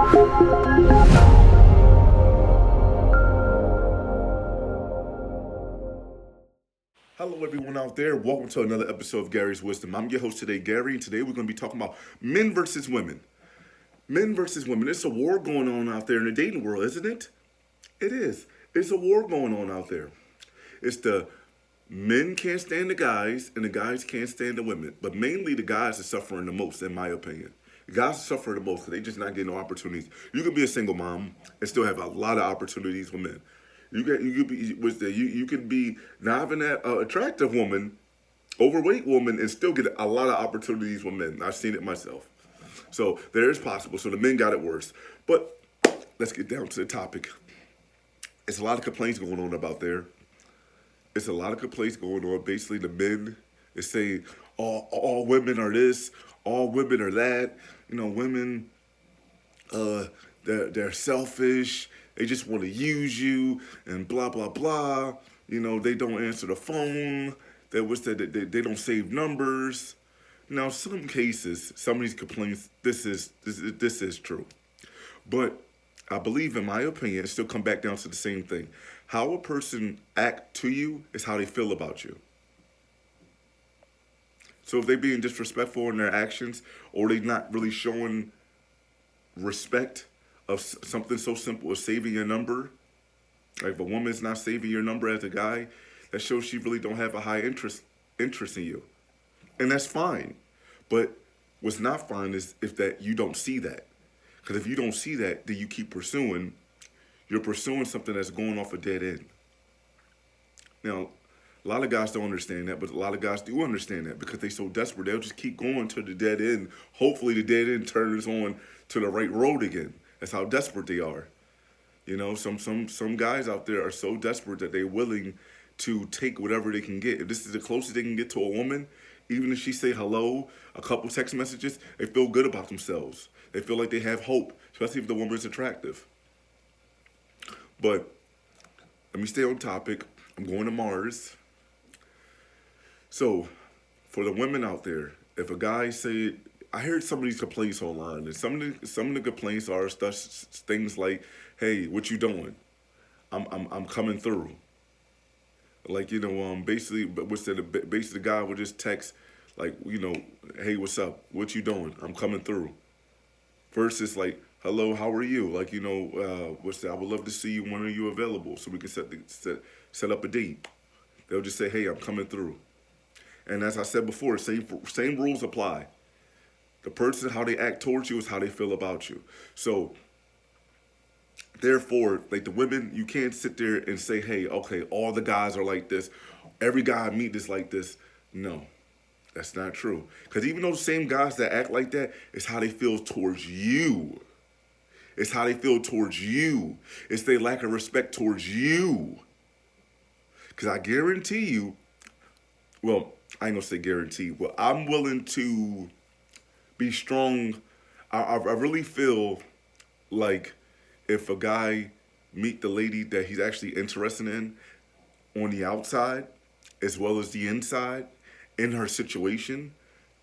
Hello, everyone out there. Welcome to another episode of Gary's Wisdom. I'm your host today, Gary, and today we're going to be talking about men versus women. Men versus women. It's a war going on out there in the dating world, isn't it? It is. It's a war going on out there. It's the men can't stand the guys, and the guys can't stand the women. But mainly the guys are suffering the most, in my opinion. The guys are suffering the most because they just not getting no opportunities. You could be a single mom and still have a lot of opportunities with men. You could be not even that attractive woman, overweight woman, and still get a lot of opportunities with men. I've seen it myself. So there is possible. So the men got it worse. But let's get down to the topic. It's a lot of complaints going on about there. It's a lot of complaints going on. Basically, the men is saying all women are this, all women are that. You know, women, they're selfish. They just want to use you and blah blah blah. You know, they don't answer the phone. They don't save numbers. Now, some cases, some of these complaints, this is true, but I believe, in my opinion, it still come back down to the same thing. How a person act to you is how they feel about you. So if they being disrespectful in their actions, or they not really showing respect of something so simple as saving your number, like if a woman's not saving your number as a guy, that shows she really don't have a high interest in you, and that's fine. But what's not fine is if that you don't see that, because if you don't see that, then you keep pursuing. You're pursuing something that's going off a dead end. Now, a lot of guys don't understand that, but a lot of guys do understand that because they're so desperate. They'll just keep going to the dead end. Hopefully the dead end turns on to the right road again. That's how desperate they are. You know, some guys out there are so desperate that they're willing to take whatever they can get. If this is the closest they can get to a woman, even if she say hello, a couple text messages, they feel good about themselves. They feel like they have hope, especially if the woman is attractive. But let me stay on topic. I'm going to Mars. So, for the women out there, if a guy say, I heard some of these complaints online, and some of the complaints are things like, "Hey, what you doing? I'm coming through." Like, you know, basically the guy would just text, like, you know, "Hey, what's up? What you doing? I'm coming through." Versus like, "Hello, how are you? Like, you know, I would love to see you. When are you available so we can set up a date?" They'll just say, "Hey, I'm coming through." And as I said before, same rules apply. The person, how they act towards you is how they feel about you. So, therefore, like the women, you can't sit there and say, "Hey, okay, all the guys are like this. Every guy I meet is like this." No, that's not true. Because even those same guys that act like that, it's how they feel towards you. It's how they feel towards you. It's their lack of respect towards you. Because I guarantee you, well, I ain't gonna say guarantee, but I'm willing to be strong. I really feel like if a guy meet the lady that he's actually interested in on the outside as well as the inside in her situation,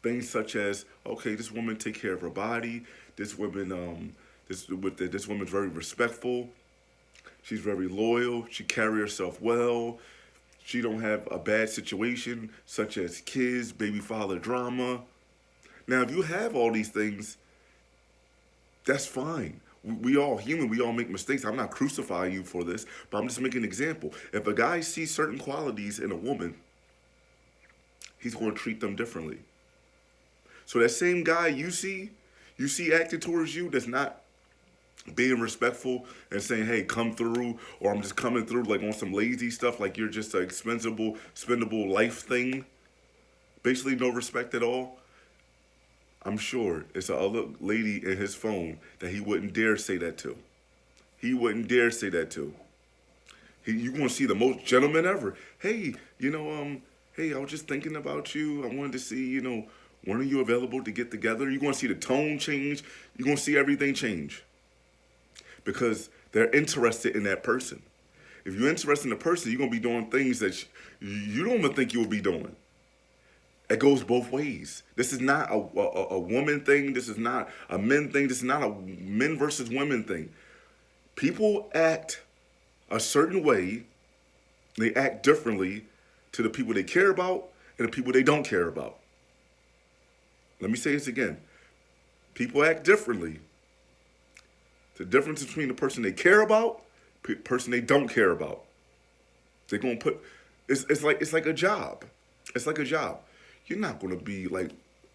things such as, okay, this woman take care of her body, this woman's very respectful, she's very loyal, she carry herself well, she don't have a bad situation such as kids, baby father drama. Now, if you have all these things, that's fine. We all human. We all make mistakes. I'm not crucifying you for this, but I'm just making an example. If a guy sees certain qualities in a woman, he's going to treat them differently. So that same guy you see acting towards you that's not being respectful and saying, "Hey, come through," or "I'm just coming through," like on some lazy stuff, like you're just an spendable life thing, basically no respect at all. I'm sure it's a other lady in his phone that he wouldn't dare say that to. He wouldn't dare say that to. You're gonna see the most gentleman ever. "Hey, you know, hey, I was just thinking about you. I wanted to see, you know, when are you available to get together?" You're gonna see the tone change. You're gonna see everything change because they're interested in that person. If you're interested in a person, you're gonna be doing things that you don't even think you will be doing. It goes both ways. This is not a woman thing. This is not a men thing. This is not a men versus women thing. People act a certain way. They act differently to the people they care about and the people they don't care about. Let me say this again. People act differently. The difference between the person they care about, person they don't care about. They're gonna put. It's like a job. It's like a job. You're not gonna be like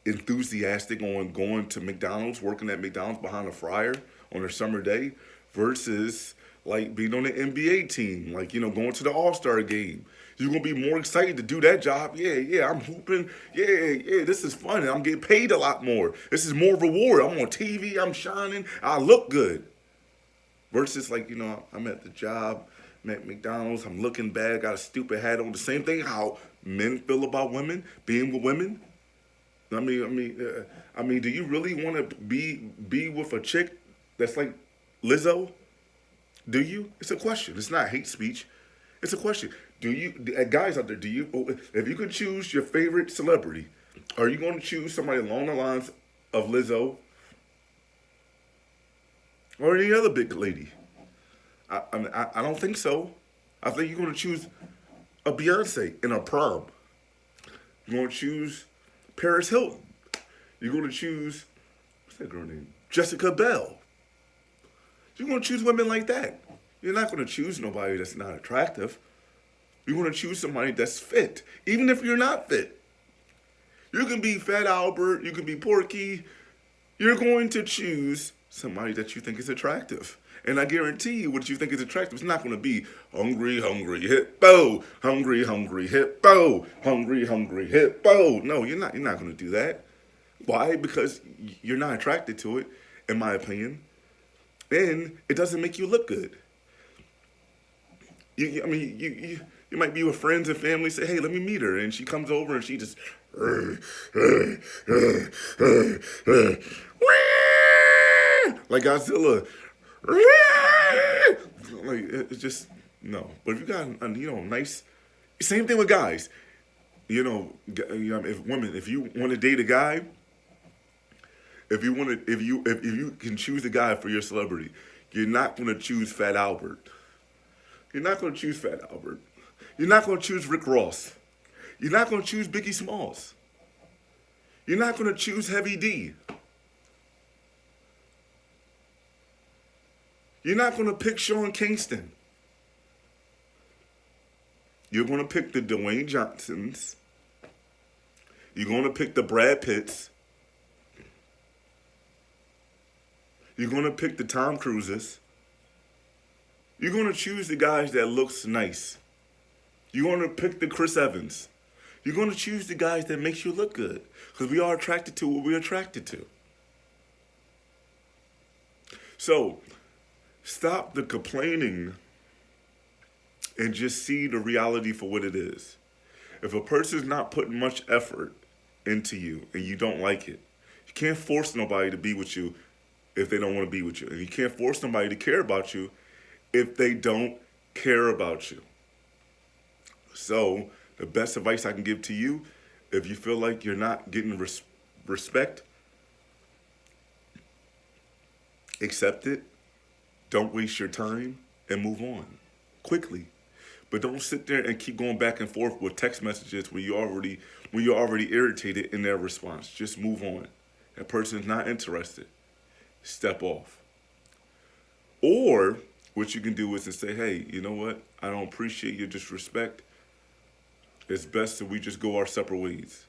enthusiastic on going to McDonald's, working at McDonald's behind a fryer on a summer day, versus like being on the NBA team, like going to the All-Star game. You're gonna be more excited to do that job. Yeah, I'm hooping. Yeah, this is fun. And I'm getting paid a lot more. This is more reward. I'm on TV. I'm shining. I look good. Versus like I'm at the job, I'm at McDonald's. I'm looking bad. Got a stupid hat on. The same thing how men feel about women, being with women. I mean, do you really want to be with a chick that's like Lizzo? Do you? It's a question. It's not hate speech. It's a question. Do you, guys out there, if you could choose your favorite celebrity, are you going to choose somebody along the lines of Lizzo or any other big lady? I don't think so. I think you're going to choose a Beyonce in a prom. You're going to choose Paris Hilton. You're going to choose, what's that girl name? Jessica Biel. You're going to choose women like that. You're not going to choose nobody that's not attractive. You're going to choose somebody that's fit, even if you're not fit. You can be Fat Albert, you can be Porky. You're going to choose somebody that you think is attractive. And I guarantee you what you think is attractive is not going to be hungry, hungry, hippo, hungry, hungry, hippo, hungry, hungry, hippo. No, you're not going to do that. Why? Because you're not attracted to it, in my opinion. And it doesn't make you look good. You might be with friends and family, say, hey, let me meet her. And she comes over and she just, like Godzilla. Like, it's just, no. But if you got, nice, same thing with guys. If you want to date a guy, if you can choose a guy for your celebrity, you're not going to choose Fat Albert. You're not going to choose Fat Albert. You're not going to choose Rick Ross. You're not going to choose Biggie Smalls. You're not going to choose Heavy D. You're not going to pick Sean Kingston. You're going to pick the Dwayne Johnsons. You're going to pick the Brad Pitts. You're going to pick the Tom Cruises. You're going to choose the guys that looks nice. You're going to pick the Chris Evans. You're going to choose the guys that makes you look good. Because we are attracted to what we're attracted to. So, stop the complaining and just see the reality for what it is. If a person's not putting much effort into you and you don't like it, you can't force nobody to be with you if they don't want to be with you. And you can't force somebody to care about you if they don't care about you. So, the best advice I can give to you, if you feel like you're not getting respect, accept it. Don't waste your time and move on quickly. But don't sit there and keep going back and forth with text messages when you're already irritated in their response. Just move on. That person's not interested. Step off. Or what you can do is to say, hey, you know what? I don't appreciate your disrespect. It's best that we just go our separate ways.